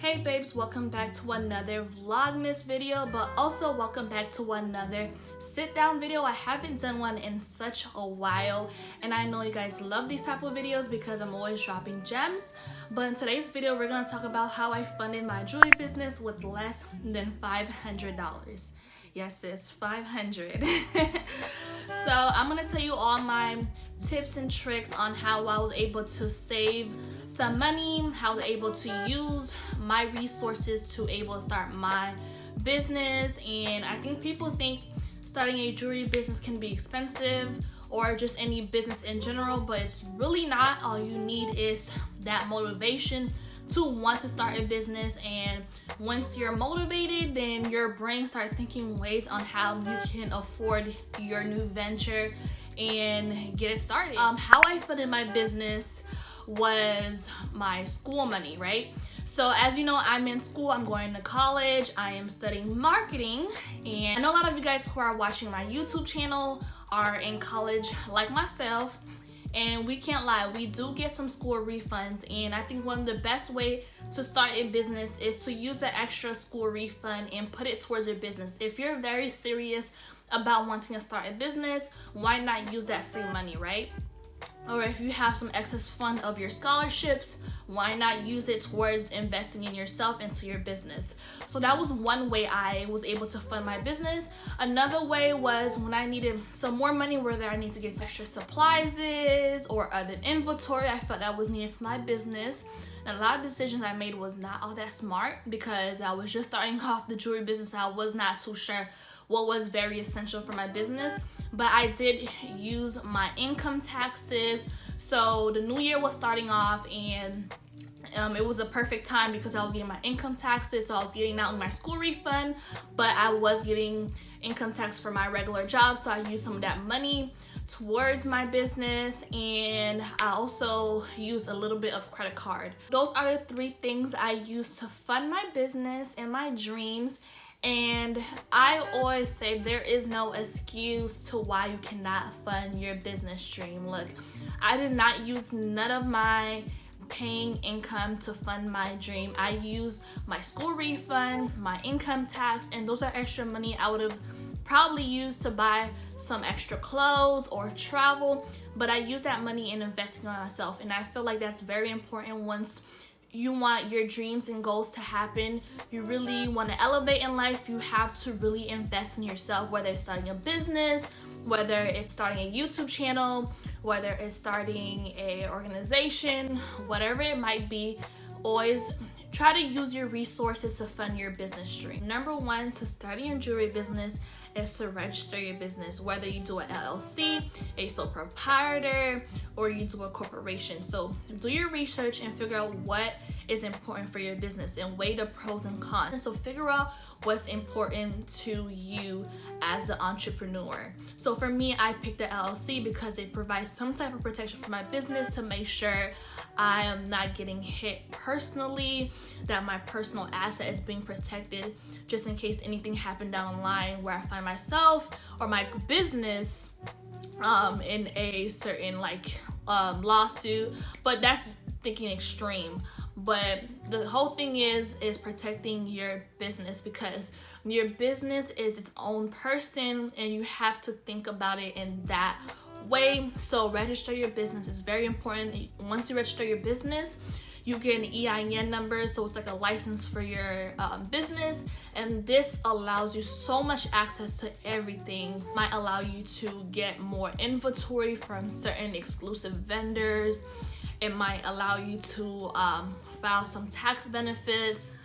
Hey babes, welcome back to another vlogmas video, but also welcome back to another sit down video. I haven't done one in such a while, and I know you guys love these type of videos because I'm always dropping gems. But in today's video, we're gonna talk about how I funded my jewelry business with less than $500. Yes, it's 500. So I'm gonna tell you all my tips and tricks on how I was able to save some money, how I was able to use my resources to able to start my business. And I think people think starting a jewelry business can be expensive or just any business in general, but it's really not. All you need is that motivation to want to start a business, and once you're motivated, then your brain starts thinking ways on how you can afford your new venture and get it started. How I funded my business was my school money, right? So as you know, I'm in school, I'm going to college, I am studying marketing, and I know a lot of you guys who are watching my YouTube channel are in college like myself. And we can't lie, we do get some school refunds, and I think one of the best way to start a business is to use that extra school refund and put it towards your business. If you're very serious about wanting to start a business, why not use that free money, right? Or if you have some excess fund of your scholarships, why not use it towards investing in yourself, into your business? So that was one way I was able to fund my business. Another way was when I needed some more money, whether I need to get some extra supplies or other inventory I felt that was needed for my business. And a lot of decisions I made was not all that smart because I was just starting off the jewelry business. I was not too sure what was very essential for my business, but I did use my income taxes. So the new year was starting off, and it was a perfect time because I was getting my income taxes. So I was getting not only my school refund, but I was getting income tax for my regular job. So I used some of that money towards my business, and I also used a little bit of credit card. Those are the three things I used to fund my business and my dreams. And I always say there is no excuse to why you cannot fund your business dream. Look, I did not use none of my paying income to fund my dream. I used my school refund, my income tax, and those are extra money I would have probably used to buy some extra clothes or travel, but I use that money in investing on myself. And I feel like that's very important. Once you want your dreams and goals to happen, you really want to elevate in life, you have to really invest in yourself, whether it's starting a business, whether it's starting a YouTube channel, whether it's starting a organization, whatever it might be. Always try to use your resources to fund your business dream. Number one, to starting your jewelry business is to register your business, whether you do an LLC, a sole proprietor, or you do a corporation. So do your research and figure out what is important for your business and weigh the pros and cons. And so figure out what's important to you as the entrepreneur. So for me, I picked the LLC because it provides some type of protection for my business to make sure I am not getting hit personally, that my personal asset is being protected just in case anything happened down the line where I find myself or my business in a certain lawsuit. But that's thinking extreme. But the whole thing is protecting your business, because your business is its own person and you have to think about it in that way. So register your business is very important. Once you register your business, you get an EIN number, so it's like a license for your business, and this allows you so much access to everything. Might allow you to get more inventory from certain exclusive vendors. It might allow you to file some tax benefits,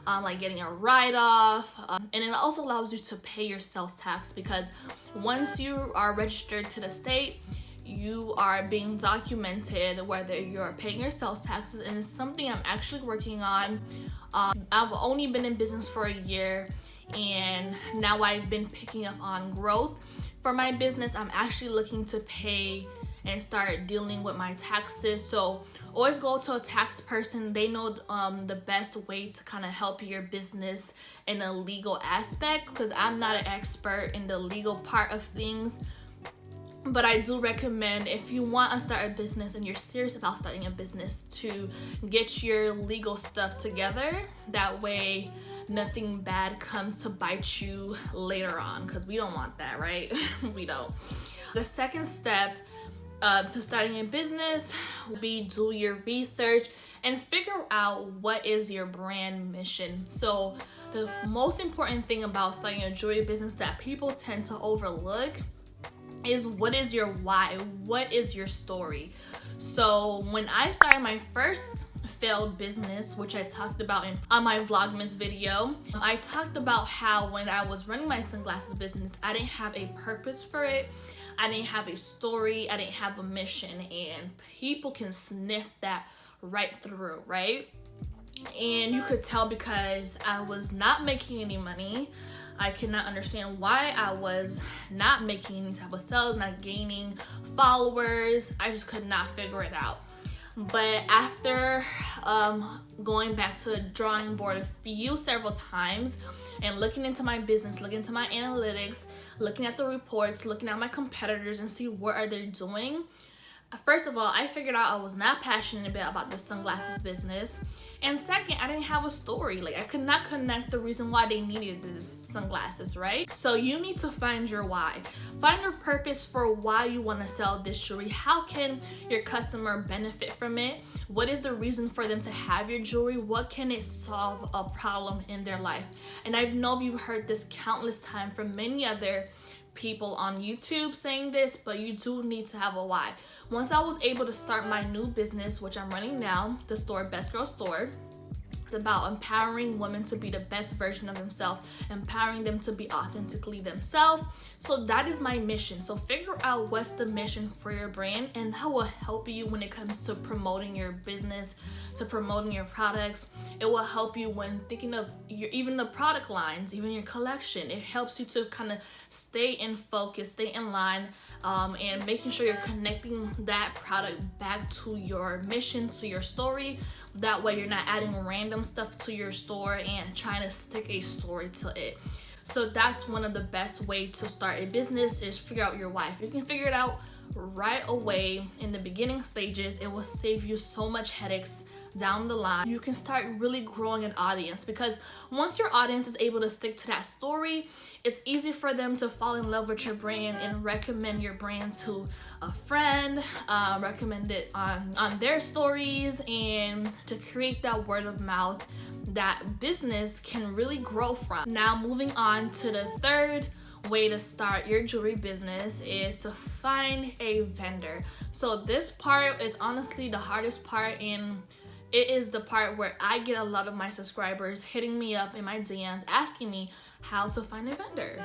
like getting a write-off, and it also allows you to pay your sales tax, because once you are registered to the state, you are being documented whether you're paying your sales taxes, and it's something I'm actually working on. I've only been in business for a year, and now I've been picking up on growth for my business. I'm actually looking to pay and start dealing with my taxes. So always go to a tax person. They know the best way to kind of help your business in a legal aspect, because I'm not an expert in the legal part of things. But I do recommend, if you want to start a business and you're serious about starting a business, to get your legal stuff together. That way nothing bad comes to bite you later on, because we don't want that, right? We don't. The second step to starting a business would be do your research and figure out what is your brand mission. So the most important thing about starting a jewelry business that people tend to overlook is, what is your why? What is your story? So when I started my first failed business, which I talked about on my Vlogmas video, I talked about how when I was running my sunglasses business, I didn't have a purpose for it. I didn't have a story. I didn't have a mission, and people can sniff that right through, right? And you could tell because I was not making any money. I could not understand why I was not making any type of sales, not gaining followers. I just could not figure it out. But after going back to the drawing board several times and looking into my business, looking into my analytics, looking at the reports, looking at my competitors and see what are they doing. First of all, I figured out I was not passionate about the sunglasses business. And second, I didn't have a story. Like, I could not connect the reason why they needed this sunglasses, right? So you need to find your why. Find your purpose for why you want to sell this jewelry. How can your customer benefit from it? What is the reason for them to have your jewelry? What can it solve a problem in their life? And I know you've heard this countless times from many other people on YouTube saying this, but you do need to have a why. Once I was able to start my new business, which I'm running now, the store Best Girl Store, it's about empowering women to be the best version of themselves, empowering them to be authentically themselves. So that is my mission. So figure out what's the mission for your brand, and that will help you when it comes to promoting your business, to promoting your products. It will help you when thinking of even the product lines, even your collection. It helps you to kind of stay in focus, stay in line, and making sure you're connecting that product back to your mission, to your story. That way you're not adding random stuff to your store and trying to stick a story to it. So that's one of the best way to start a business, is figure out your why. If you can figure it out right away in the beginning stages, it will save you so much headaches down the line. You can start really growing an audience, because once your audience is able to stick to that story, it's easy for them to fall in love with your brand and recommend your brand to a friend, recommend it on their stories, and to create that word of mouth that business can really grow from. Now moving on to the third way to start your jewelry business is to find a vendor. So this part is honestly the hardest part, and it is the part where I get a lot of my subscribers hitting me up in my DMs asking me how to find a vendor,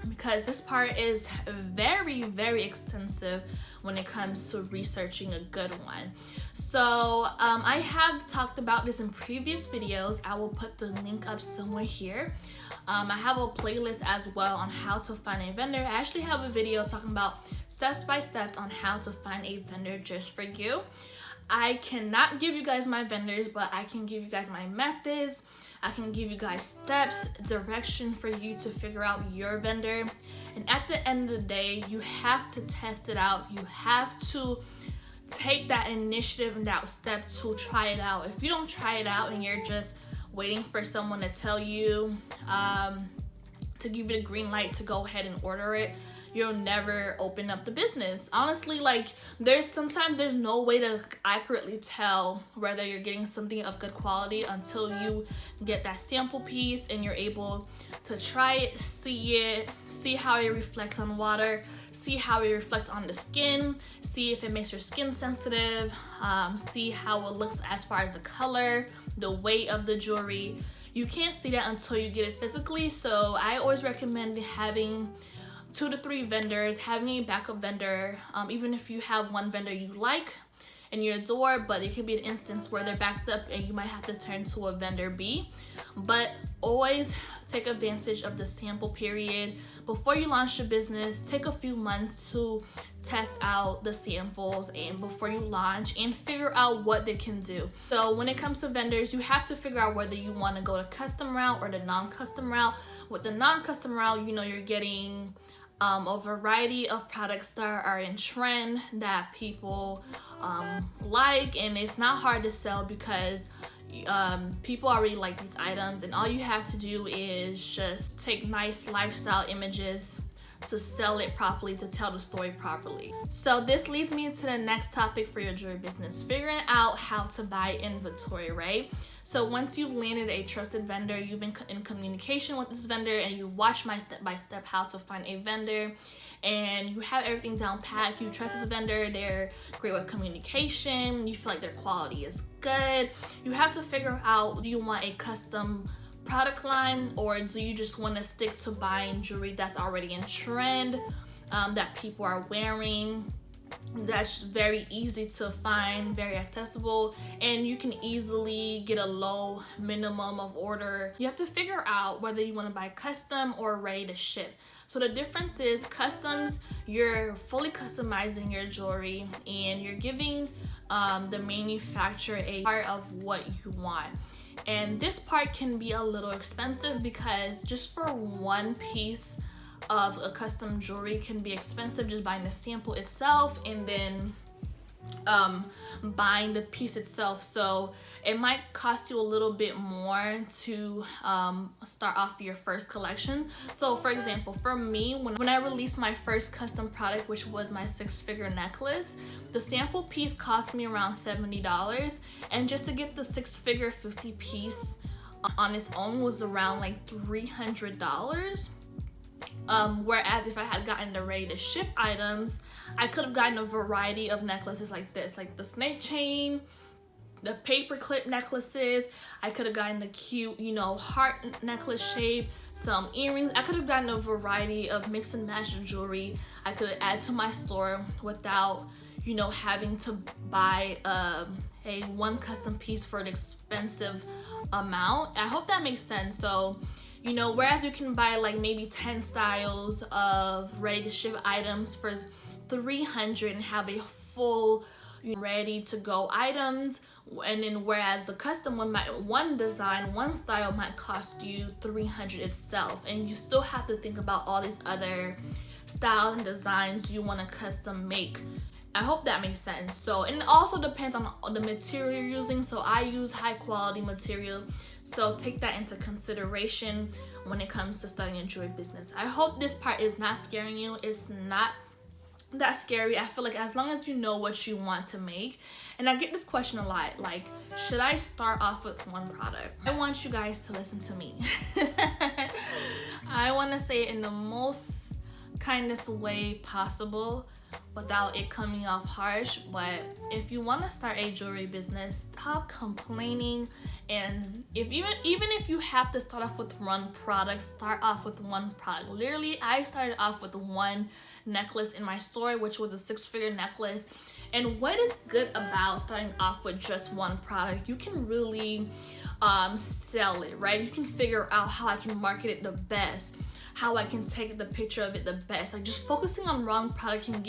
because this part is very, very extensive when it comes to researching a good one. So I have talked about this in previous videos. I will put the link up somewhere here. I have a playlist as well on how to find a vendor. I actually have a video talking about steps by steps on how to find a vendor just for you. I cannot give you guys my vendors, but I can give you guys my methods. I can give you guys steps, direction for you to figure out your vendor. And at the end of the day, you have to test it out. You have to take that initiative and that step to try it out. If you don't try it out and you're just waiting for someone to tell you, to give you the green light to go ahead and order it, you'll never open up the business. Honestly, like, sometimes there's no way to accurately tell whether you're getting something of good quality until you get that sample piece and you're able to try it, see how it reflects on water, see how it reflects on the skin, see if it makes your skin sensitive, see how it looks as far as the color, the weight of the jewelry. You can't see that until you get it physically. So I always recommend having 2 to 3 vendors, having a backup vendor, even if you have one vendor you like and you adore, but it could be an instance where they're backed up and you might have to turn to a vendor B. But always take advantage of the sample period. Before you launch your business, take a few months to test out the samples and before you launch, and figure out what they can do. So when it comes to vendors, you have to figure out whether you want to go the custom route or the non-custom route. With the non-custom route, you know, you're getting a variety of products that are in trend that people like, and it's not hard to sell because people already like these items, and all you have to do is just take nice lifestyle images to sell it properly, to tell the story properly. So this leads me to the next topic for your jewelry business, figuring out how to buy inventory, right? So once you've landed a trusted vendor, you've been in communication with this vendor, and you watch my step-by-step how to find a vendor, and you have everything down pat, you trust this vendor, they're great with communication, you feel like their quality is good, you have to figure out, do you want a custom product line, or do you just want to stick to buying jewelry that's already in trend, that people are wearing, that's very easy to find, very accessible, and you can easily get a low minimum of order. You have to figure out whether you want to buy custom or ready to ship. So the difference is customs, you're fully customizing your jewelry and you're giving the manufacturer a part of what you want. And this part can be a little expensive because just for one piece of a custom jewelry can be expensive, just buying the sample itself and then buying the piece itself. So it might cost you a little bit more to start off your first collection. So for example, for me, when I released my first custom product, which was my 6-figure necklace, the sample piece cost me around $70, and just to get the 6-figure 50 piece on its own was around like $300. Whereas if I had gotten the ready to ship items, I could have gotten a variety of necklaces like this, like the snake chain, the paper clip necklaces. I could have gotten the cute, you know, heart necklace shape, some earrings. I could have gotten a variety of mix and match jewelry I could add to my store without, you know, having to buy a one custom piece for an expensive amount. I hope that makes sense. So, you know, whereas you can buy like maybe 10 styles of ready to ship items for $300 and have a full, you know, ready to go items, and then whereas the custom one design, one style might cost you $300 itself, and you still have to think about all these other styles and designs you want to custom make. I hope that makes sense. So, and it also depends on the material you're using. So I use high quality material, so take that into consideration when it comes to starting a jewelry business. I hope this part is not scaring you. It's not that scary. I feel like as long as you know what you want to make, and I get this question a lot, like, should I start off with one product? I want you guys to listen to me. I want to say it in the most kindest way possible without it coming off harsh, but if you want to start a jewelry business, stop complaining. And even if you have to start off with one product, start off with one product. Literally, I started off with one necklace in my store, which was a 6-figure necklace. And what is good about starting off with just one product, you can really sell it, right? You can figure out how I can market it the best, how I can take the picture of it the best. Like, just focusing on one product can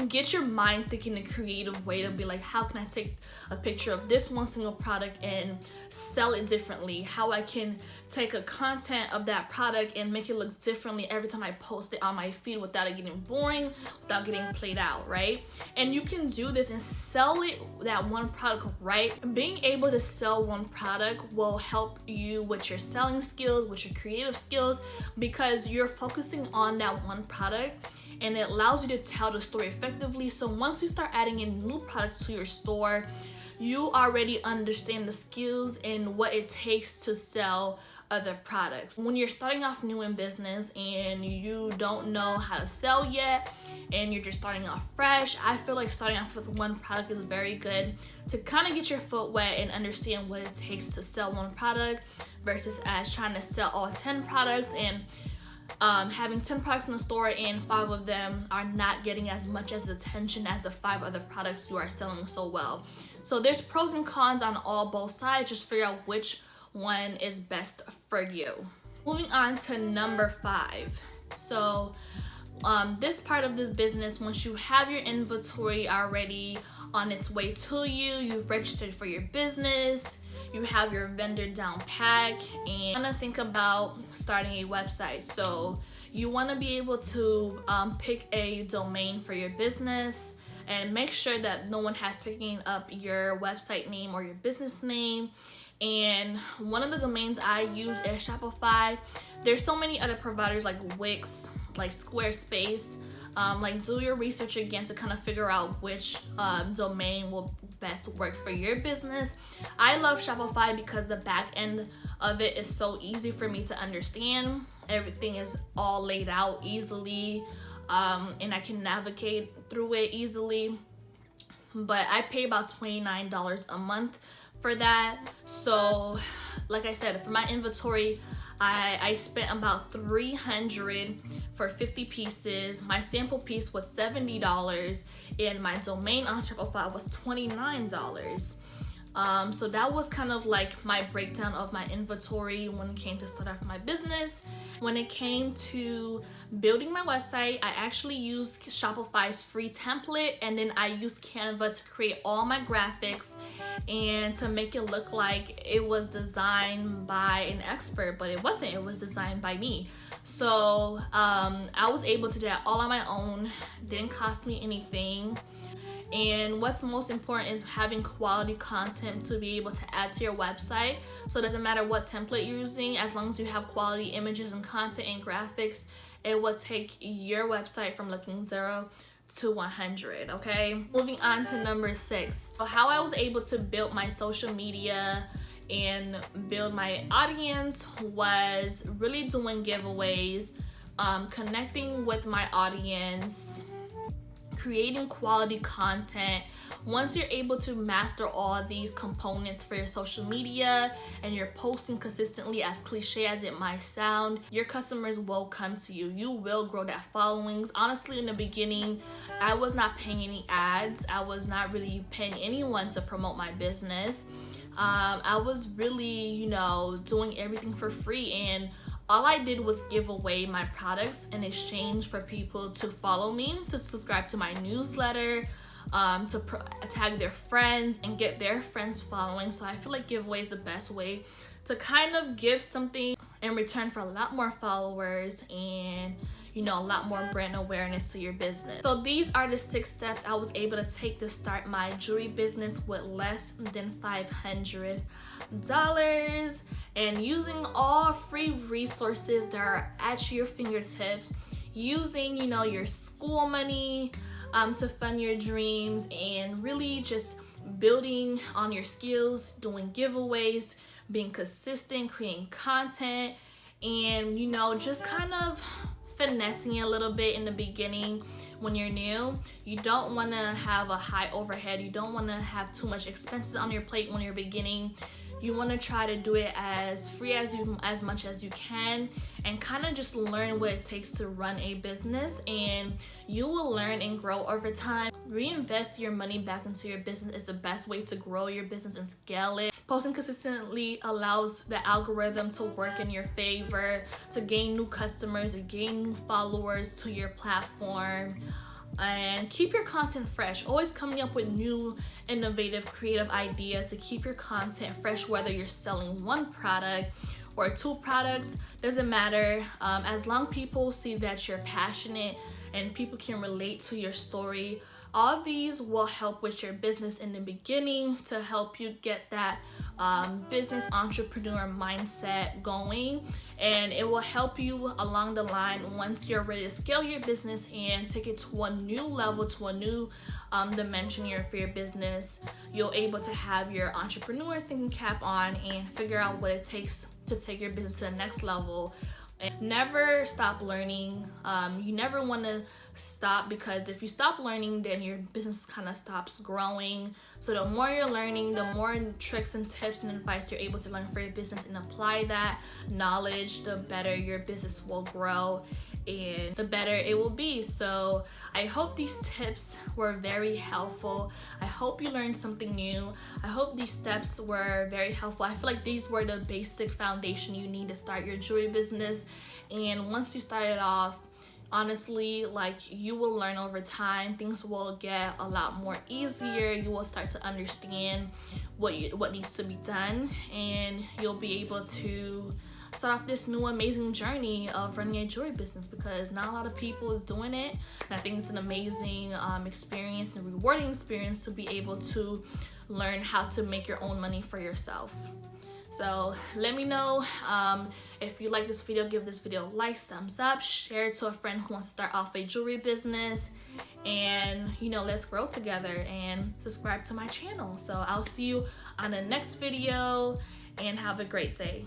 get your mind thinking in a creative way to be like, how can I take a picture of this one single product and sell it differently? How I can take a content of that product and make it look differently every time I post it on my feed without it getting boring, without getting played out, right? And you can do this and sell it, that one product, right? Being able to sell one product will help you with your selling skills, with your creative skills, because you're focusing on that one product, and it allows you to tell the story effectively. So once you start adding in new products to your store, you already understand the skills and what it takes to sell other products. When you're starting off new in business and you don't know how to sell yet and you're just starting off fresh, I feel like starting off with one product is very good to kind of get your foot wet and understand what it takes to sell one product versus as trying to sell all 10 products and having 10 products in the store and 5 of them are not getting as much as attention as the 5 other products you are selling so well. So there's pros and cons on both sides. Just figure out which one is best for you. Moving on to number 5. So this part of this business, once you have your inventory already on its way to you, you've registered for your business, you have your vendor down pat, and kind of think about starting a website. So you want to be able to pick a domain for your business and make sure that no one has taken up your website name or your business name. And one of the domains I use is Shopify. There's so many other providers like Wix, like Squarespace. Like, do your research again to kind of figure out which domain will best work for your business. I love Shopify because the back end of it is so easy for me to understand. Everything is all laid out easily, and I can navigate through it easily. But I pay about $29 a month for that. So like I said, for my inventory, I spent about $300 for 50 pieces. My sample piece was $70, and my domain on Shopify was $29. So that was kind of like my breakdown of my inventory when it came to start off my business. When it came to building my website, I actually used Shopify's free template, and then I used Canva to create all my graphics and to make it look like it was designed by an expert, but it wasn't. It was designed by me. So I was able to do that all on my own. Didn't cost me anything. And what's most important is having quality content to be able to add to your website. So it doesn't matter what template you're using, as long as you have quality images and content and graphics, it will take your website from looking 0 to 100, okay? Moving on to number 6. So how I was able to build my social media and build my audience was really doing giveaways, connecting with my audience, creating quality content. Once you're able to master all these components for your social media and you're posting consistently, as cliche as it might sound, your customers will come to you. You will grow that followings. Honestly, in the beginning, I was not paying any ads. I was not really paying anyone to promote my business. I was really, doing everything for free, and all I did was give away my products in exchange for people to follow me, to subscribe to my newsletter, to tag their friends and get their friends following. So I feel like giveaway is the best way to kind of give something in return for a lot more followers and a lot more brand awareness to your business. So these are the 6 steps I was able to take to start my jewelry business with less than $500 and using all free resources that are at your fingertips, using your school money to fund your dreams, and really just building on your skills, doing giveaways, being consistent, creating content, and just kind of finessing it a little bit in the beginning. When you're new, you don't want to have a high overhead. You don't want to have too much expenses on your plate when you're beginning. You want to try to do it as free as much as you can, and kind of just learn what it takes to run a business, and you will learn and grow over time. Reinvest your money back into your business is the best way to grow your business and scale it. Posting consistently allows the algorithm to work in your favor, to gain new customers, to gain new followers to your platform. And keep your content fresh, always coming up with new, innovative, creative ideas to keep your content fresh, whether you're selling one product or 2 products, doesn't matter. As long as people see that you're passionate and people can relate to your story, all these will help with your business in the beginning to help you get that business entrepreneur mindset going, and it will help you along the line once you're ready to scale your business and take it to a new level, to a new dimension for your business. You're able to have your entrepreneur thinking cap on and figure out what it takes to take your business to the next level. And never stop learning. You never want to stop, because if you stop learning, then your business kind of stops growing. So the more you're learning, the more tricks and tips and advice you're able to learn for your business and apply that knowledge, the better your business will grow and the better it will be. So I hope these tips were very helpful. I hope you learned something new. I hope these steps were very helpful. I feel like these were the basic foundation you need to start your jewelry business. And once you start it off, honestly, you will learn over time. Things will get a lot more easier. You will start to understand what needs to be done, and you'll be able to start off this new amazing journey of running a jewelry business, because not a lot of people is doing it. And I think it's an amazing experience and rewarding experience to be able to learn how to make your own money for yourself. So let me know if you like this video. Give this video likes, thumbs up, share it to a friend who wants to start off a jewelry business, and you know, let's grow together, and subscribe to my channel. So I'll see you on the next video, and have a great day.